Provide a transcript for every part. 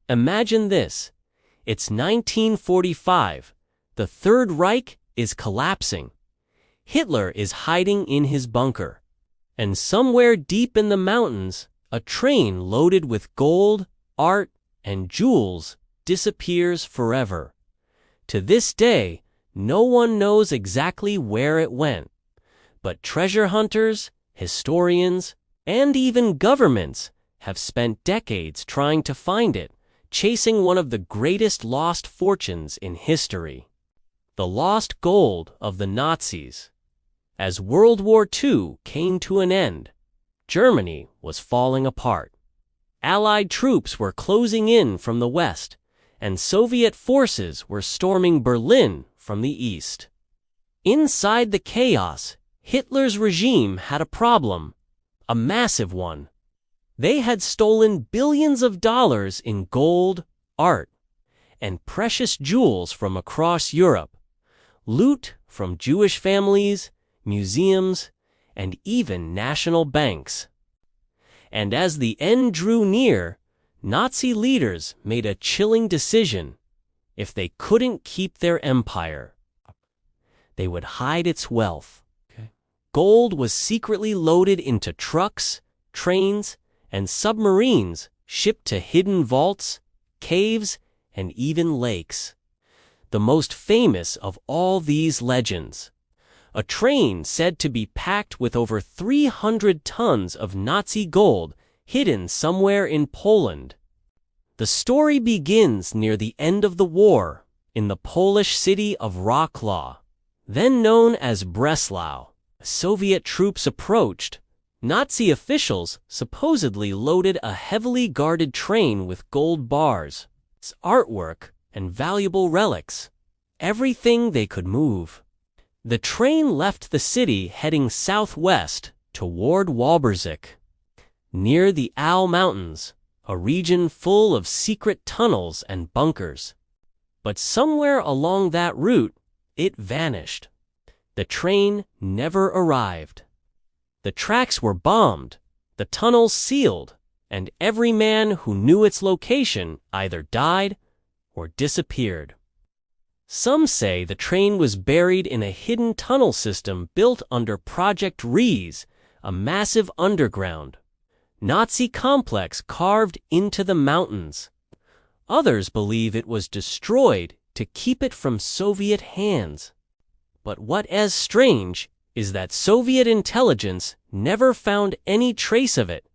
Imagine this. It's 1945. The Third Reich is collapsing. Hitler is hiding in his bunker. And somewhere deep in the mountains, a train loaded with gold, art, and jewels disappears forever. To this day, no one knows exactly where it went. But treasure hunters, historians, and even governments have spent decades trying to find it, chasing one of the greatest lost fortunes in history. The lost gold of the Nazis. As World War II came to an end, Germany was falling apart. Allied troops were closing in from the west, and Soviet forces were storming Berlin from the east. Inside the chaos, Hitler's regime had a problem, a massive one. They had stolen billions of dollars in gold, art, and precious jewels from across Europe, loot from Jewish families, museums, and even national banks. And as the end drew near, Nazi leaders made a chilling decision. If they couldn't keep their empire, they would hide its wealth. Gold was secretly loaded into trucks, trains, and submarines shipped to hidden vaults, caves, and even lakes. The most famous of all these legends. A train said to be packed with over 300 tons of Nazi gold hidden somewhere in Poland. The story begins near the end of the war, in the Polish city of Wrocław, then known as Breslau. Soviet troops approached. Nazi officials supposedly loaded a heavily guarded train with gold bars, artwork, and valuable relics. Everything they could move. The train left the city heading southwest toward Wałbrzych. Near the Al Mountains, a region full of secret tunnels and bunkers. But somewhere along that route, it vanished. The train never arrived. The tracks were bombed, the tunnels sealed, and every man who knew its location either died or disappeared. Some say the train was buried in a hidden tunnel system built under Project Riese, a massive underground Nazi complex carved into the mountains. Others believe it was destroyed to keep it from Soviet hands. But what is strange is that Soviet intelligence never found any trace of it,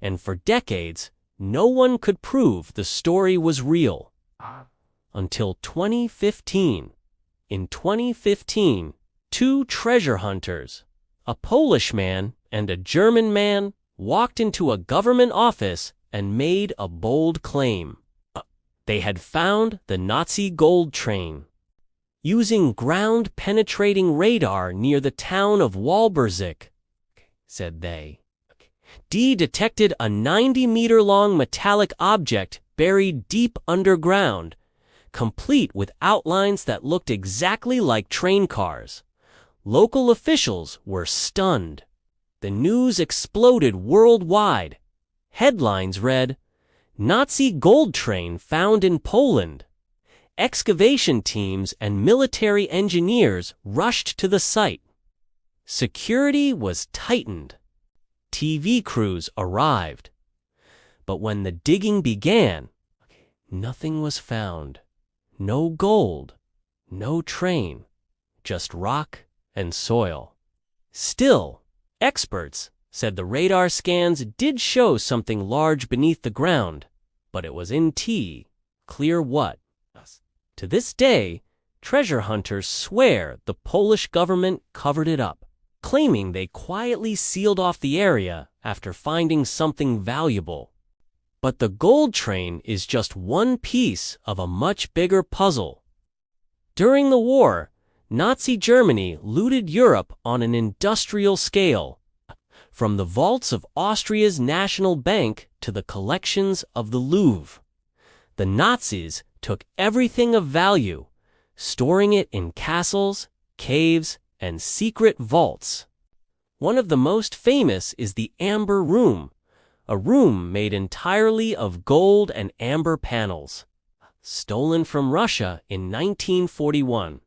and for decades, no one could prove the story was real. Until 2015. In 2015, two treasure hunters, a Polish man and a German man, walked into a government office and made a bold claim. They had found the Nazi gold train. Using ground-penetrating radar near the town of Wałbrzych, said they, detected a 90-meter-long metallic object buried deep underground, complete with outlines that looked exactly like train cars. Local officials were stunned. The news exploded worldwide. Headlines read, "Nazi gold train found in Poland." Excavation teams and military engineers rushed to the site. Security was tightened. TV crews arrived. But when the digging began, nothing was found. No gold, no train, just rock and soil. Still, experts said the radar scans did show something large beneath the ground, but it was clear what. To this day, treasure hunters swear the Polish government covered it up, claiming they quietly sealed off the area after finding something valuable. But the gold train is just one piece of a much bigger puzzle. During the war, Nazi Germany looted Europe on an industrial scale, from the vaults of Austria's National Bank to the collections of the Louvre. The Nazis took everything of value, storing it in castles, caves, and secret vaults. One of the most famous is the Amber Room, a room made entirely of gold and amber panels, stolen from Russia in 1941.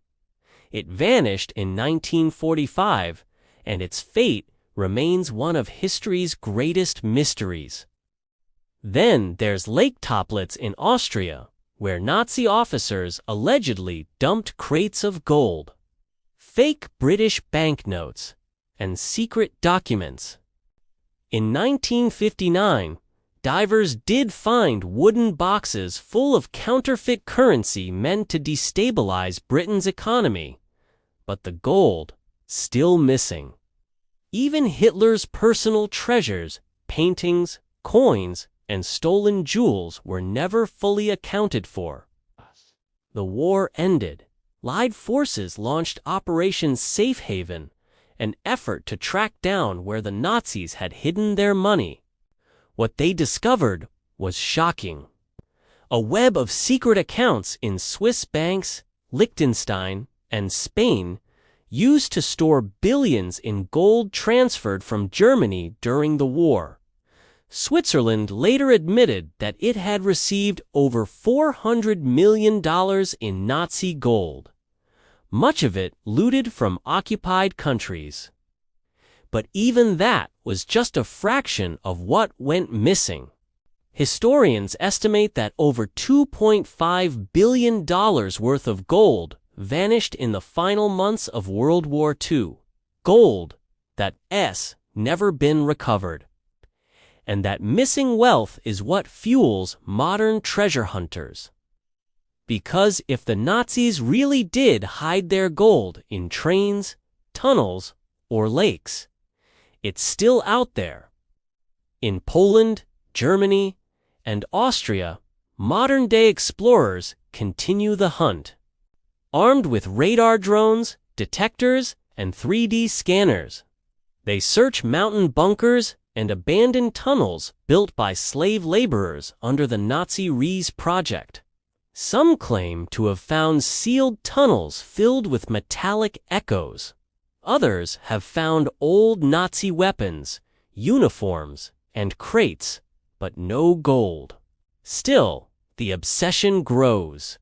It vanished in 1945, and its fate remains one of history's greatest mysteries. Then there's Lake Toplitz in Austria, where Nazi officers allegedly dumped crates of gold, fake British banknotes, and secret documents. In 1959, divers did find wooden boxes full of counterfeit currency meant to destabilize Britain's economy, but the gold still missing. Even Hitler's personal treasures, paintings, coins, and stolen jewels were never fully accounted for. The war ended. Allied forces launched Operation Safe Haven, an effort to track down where the Nazis had hidden their money. What they discovered was shocking. A web of secret accounts in Swiss banks, Liechtenstein, and Spain used to store billions in gold transferred from Germany during the war. Switzerland later admitted that it had received over $400 million in Nazi gold, much of it looted from occupied countries. But even that was just a fraction of what went missing. Historians estimate that over $2.5 billion worth of gold vanished in the final months of World War II. Gold that's never been recovered. And that missing wealth is what fuels modern treasure hunters. Because if the Nazis really did hide their gold in trains, tunnels, or lakes, it's still out there. In Poland, Germany, and Austria, modern-day explorers continue the hunt. Armed with radar drones, detectors, and 3D scanners, they search mountain bunkers and abandoned tunnels built by slave laborers under the Nazi Reese project. Some claim to have found sealed tunnels filled with metallic echoes. Others have found old Nazi weapons, uniforms, and crates, but no gold. Still, the obsession grows.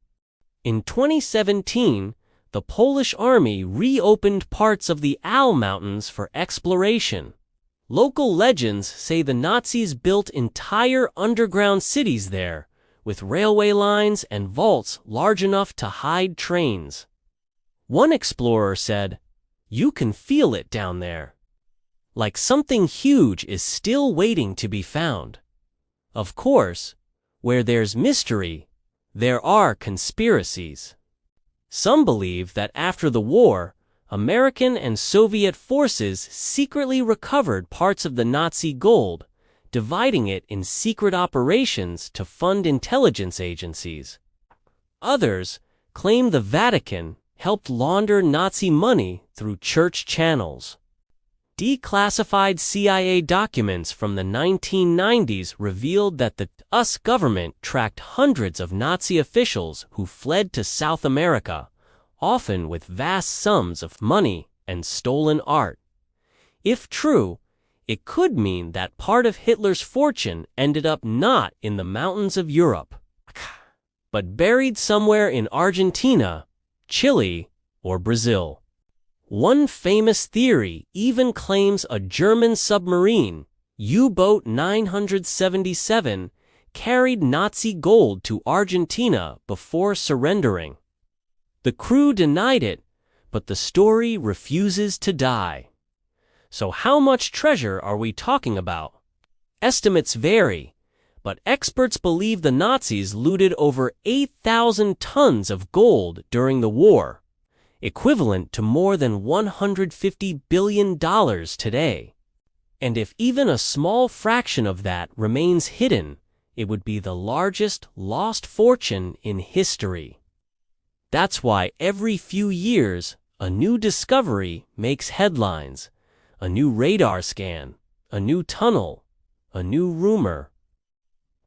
In 2017, the Polish army reopened parts of the Al Mountains for exploration. Local legends say the Nazis built entire underground cities there, with railway lines and vaults large enough to hide trains. One explorer said, "You can feel it down there. Like something huge is still waiting to be found." Of course, where there's mystery, there are conspiracies. Some believe that after the war, American and Soviet forces secretly recovered parts of the Nazi gold, dividing it in secret operations to fund intelligence agencies. Others claim the Vatican helped launder Nazi money through church channels. Declassified CIA documents from the 1990s revealed that the US government tracked hundreds of Nazi officials who fled to South America, often with vast sums of money and stolen art. If true, it could mean that part of Hitler's fortune ended up not in the mountains of Europe, but buried somewhere in Argentina, Chile, or Brazil. One famous theory even claims a German submarine, U-boat 977, carried Nazi gold to Argentina before surrendering. The crew denied it, but the story refuses to die. So how much treasure are we talking about? Estimates vary, but experts believe the Nazis looted over 8,000 tons of gold during the war, equivalent to more than $150 billion today. And if even a small fraction of that remains hidden, it would be the largest lost fortune in history. That's why every few years, a new discovery makes headlines. A new radar scan, a new tunnel, a new rumor.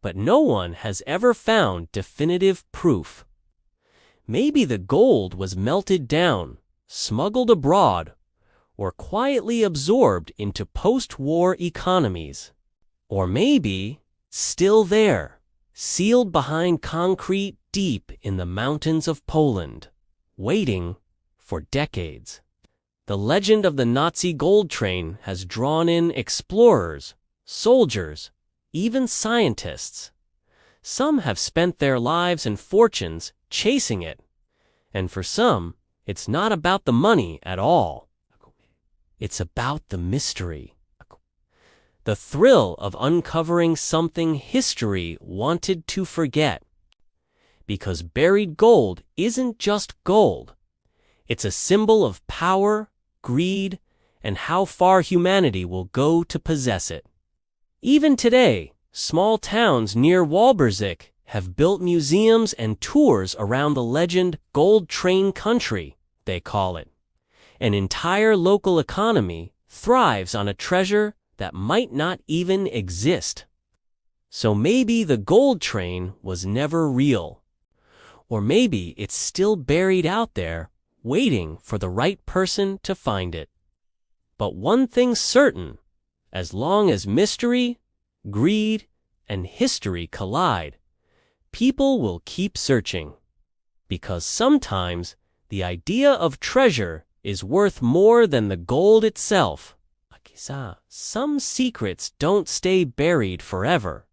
But no one has ever found definitive proof. Maybe the gold was melted down, smuggled abroad, or quietly absorbed into post-war economies. Or maybe still there, sealed behind concrete deep in the mountains of Poland, waiting for decades. The legend of the Nazi gold train has drawn in explorers, soldiers, even scientists. Some have spent their lives and fortunes chasing it. And for some, it's not about the money at all. It's about the mystery. The thrill of uncovering something history wanted to forget. Because buried gold isn't just gold. It's a symbol of power, greed, and how far humanity will go to possess it. Even today, small towns near Walberzik have built museums and tours around the legend Gold Train Country, they call it. An entire local economy thrives on a treasure that might not even exist. So maybe the gold train was never real. Or maybe it's still buried out there, waiting for the right person to find it. But one thing's certain, as long as mystery, greed, and history collide, people will keep searching. Because sometimes the idea of treasure is worth more than the gold itself. Some secrets don't stay buried forever.